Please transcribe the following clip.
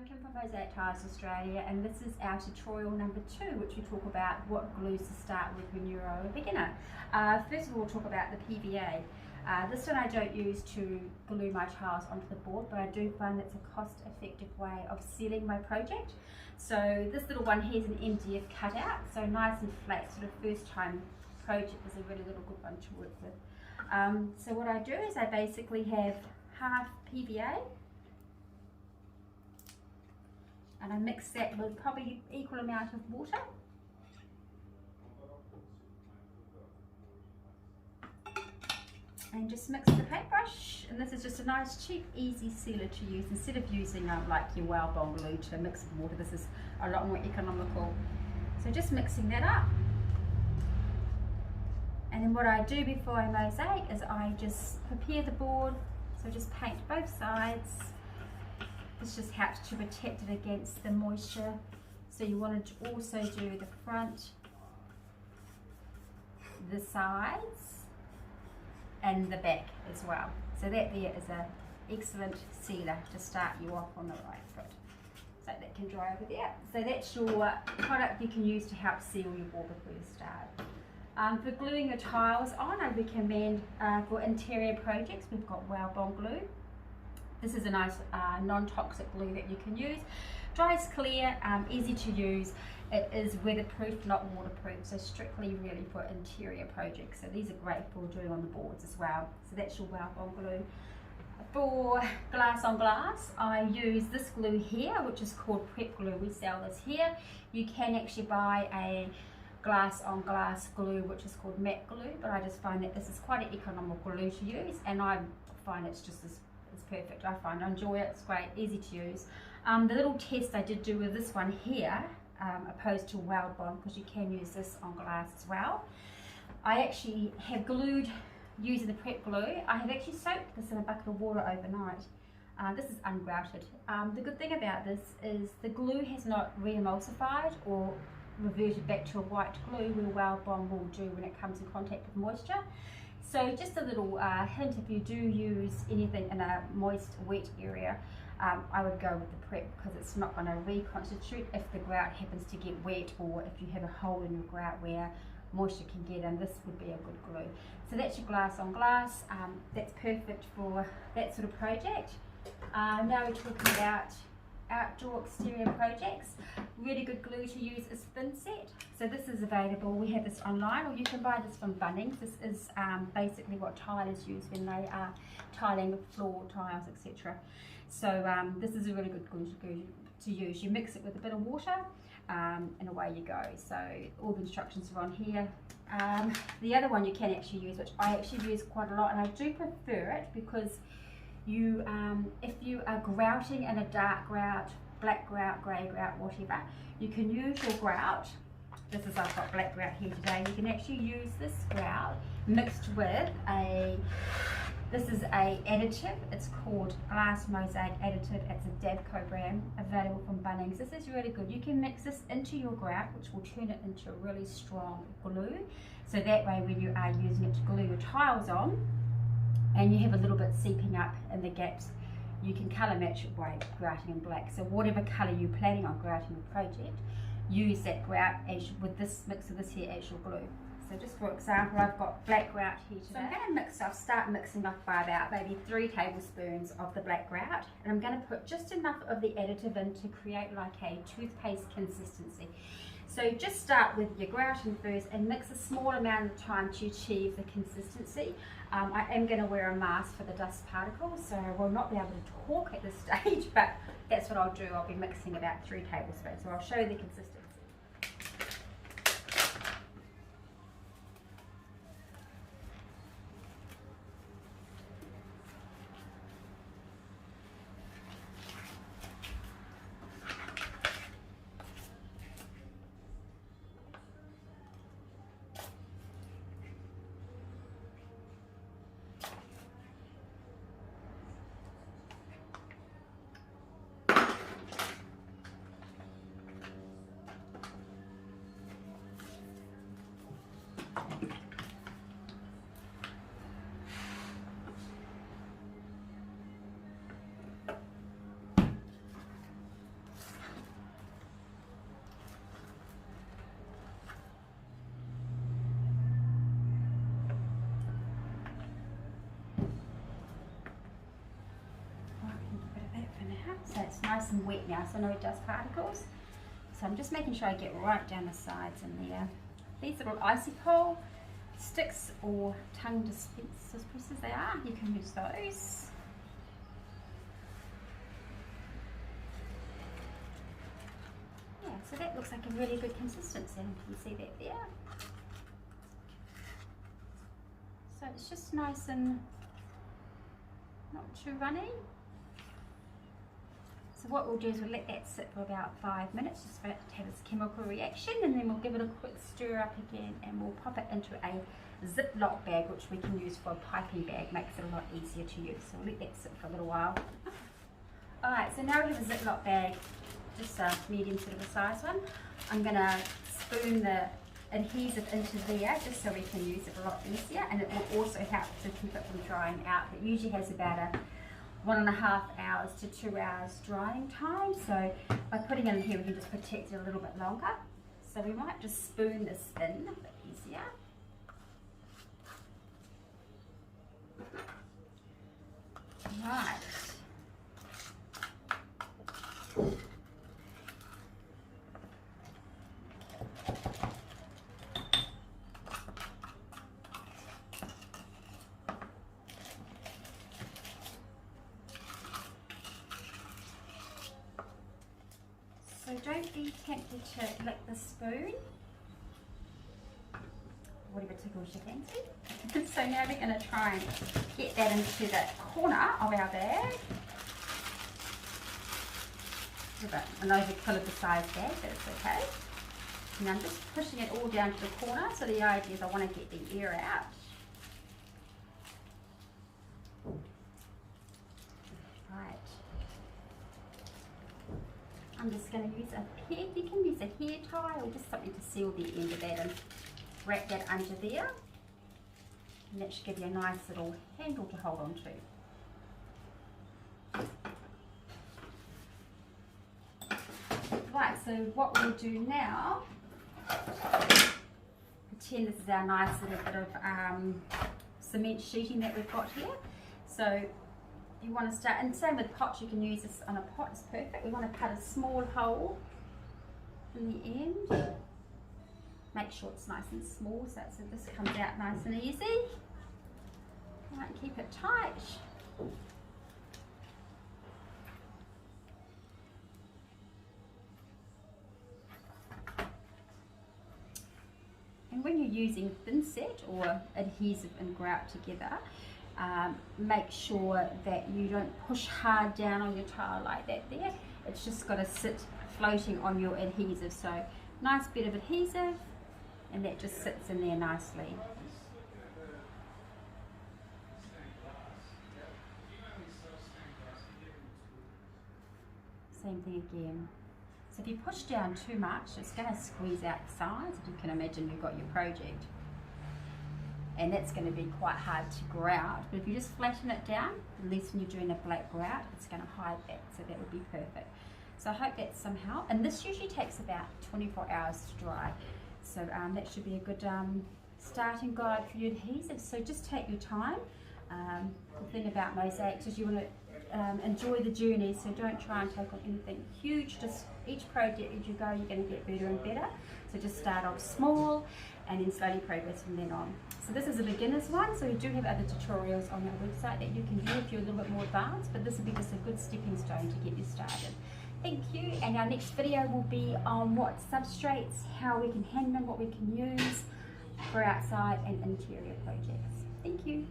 Kim from Mosaic Tiles Australia, and this is our tutorial number 2, which we talk about what glues to start with when you're a beginner. First of all, we'll talk about the PVA. This one I don't use to glue my tiles onto the board, but I do find it's a cost-effective way of sealing my project. So this little one here is an MDF cutout, so nice and flat, sort of first time project is a really little good one to work with. So what I do is I basically have half PVA, and I mix that with probably equal amount of water. And just mix the paintbrush, and this is just a nice cheap easy sealer to use instead of using like your well bond glue to mix with water. This is a lot more economical. So just mixing that up, and then what I do before I mosaic is I just prepare the board, so just paint both sides. This just helps to protect it against the moisture. So you want to also do the front, the sides, and the back as well. So that there is an excellent sealer to start you off on the right foot. So that can dry over there. So that's your product you can use to help seal your board before you start. For gluing your tiles on, I recommend for interior projects, we've got well bond glue. This is a nice non-toxic glue that you can use. Dries clear, easy to use. It is weatherproof, not waterproof, so strictly really for interior projects. So these are great for doing on the boards as well. So that's your well bond glue. For glass on glass, I use this glue here, which is called prep glue. We sell this here. You can actually buy a glass on glass glue, which is called matte glue, but I just find that this is quite an economical glue to use, and I find it's just as perfect. I enjoy it. It's great, easy to use. The little test I did do with this one here, opposed to weld bond, because you can use this on glass as well. I actually have glued using the prep glue. I have actually soaked this in a bucket of water overnight. This is ungrouted. The good thing about this is the glue has not re-emulsified or reverted back to a white glue where weld bond will do when it comes in contact with moisture. So just a little hint, if you do use anything in a moist, wet area, I would go with the prep, because it's not going to reconstitute if the grout happens to get wet, or if you have a hole in your grout where moisture can get in. This would be a good glue. So that's your glass on glass. That's perfect for that sort of project. Now we're talking about outdoor exterior projects. Really good glue to use is thinset. So this is available. We have this online, or you can buy this from Bunnings. This is basically what tilers use when they are tiling floor tiles, etc. So this is a really good glue to use. You mix it with a bit of water, and away you go. So all the instructions are on here. The other one you can actually use, which I actually use quite a lot, and I do prefer it because you, if you are grouting in a dark grout, black grout, grey grout, whatever, you can use your grout. This is, I've got black grout here today. You can actually use this grout mixed with this is a additive. It's called Glass Mosaic Additive. It's a Dabco brand, available from Bunnings. This is really good. You can mix this into your grout, which will turn it into a really strong glue. So that way, when you are using it to glue your tiles on, and you have a little bit seeping up in the gaps, you can colour match it by grouting in black. So whatever colour you're planning on grouting your project, use that grout as with this mix of this here as your glue. So just for example, I've got black grout here today. So I'm going to mix up, start mixing up by about maybe 3 tablespoons of the black grout, and I'm going to put just enough of the additive in to create like a toothpaste consistency. So just start with your grouting first and mix a small amount of time to achieve the consistency. I am going to wear a mask for the dust particles, so I will not be able to talk at this stage, but that's what I'll do. I'll be mixing about 3 tablespoons, so I'll show you the consistency. So it's nice and wet now, so no dust particles. So I'm just making sure I get right down the sides in there. These little icicle sticks or tongue dispensers, as they are, you can use those. Yeah, so that looks like a really good consistency. You can see that there. So it's just nice and not too runny. So what we'll do is we'll let that sit for about 5 minutes just for it to have its chemical reaction, and then we'll give it a quick stir up again, and we'll pop it into a Ziploc bag, which we can use for a piping bag. Makes it a lot easier to use. So we'll let that sit for a little while. Alright, so now we have a Ziploc bag, just a medium sort of a size one. I'm going to spoon the adhesive into there just so we can use it a lot easier, and it will also help to keep it from drying out. It usually has about a 1.5 hours to 2 hours drying time, so by putting it in here we can just protect it a little bit longer. So we might just spoon this in a bit easier. Right. So don't be tempted to lick the spoon, whatever tickles your fancy. So now we're going to try and get that into the corner of our bag. An over-caliber size bag, but it's okay. And I'm just pushing it all down to the corner, so the idea is I want to get the air out. Right. I'm just going to use a peg. You can use a hair tie or just something to seal the end of that and wrap that under there. And that should give you a nice little handle to hold on to. Right, so what we'll do now, pretend this is our nice little bit of cement sheeting that we've got here. So you want to start, and same with pots, you can use this on a pot, it's perfect. We want to cut a small hole in the end. Make sure it's nice and small so this comes out nice and easy. Right, keep it tight. And when you're using thinset or adhesive and grout together, make sure that you don't push hard down on your tile like that there. It's just got to sit floating on your adhesive. So nice bit of adhesive, and that just sits in there nicely. Same thing again. So if you push down too much, it's going to squeeze out the sides. You can imagine you've got your project. And that's going to be quite hard to grout. But if you just flatten it down, at least when you're doing a black grout, it's going to hide that. So that would be perfect. So I hope that's some help. And this usually takes about 24 hours to dry. So that should be a good starting guide for your adhesive. So just take your time. The thing about mosaics is you want to enjoy the journey, so don't try and take on anything huge. Just each project as you go, you're going to get better and better. So just start off small and then slowly progress from then on. So this is a beginner's one, so we do have other tutorials on our website that you can do if you're a little bit more advanced, but this will be just a good stepping stone to get you started. Thank you, and our next video will be on what substrates, how we can handle them, what we can use for outside and interior projects. Thank you.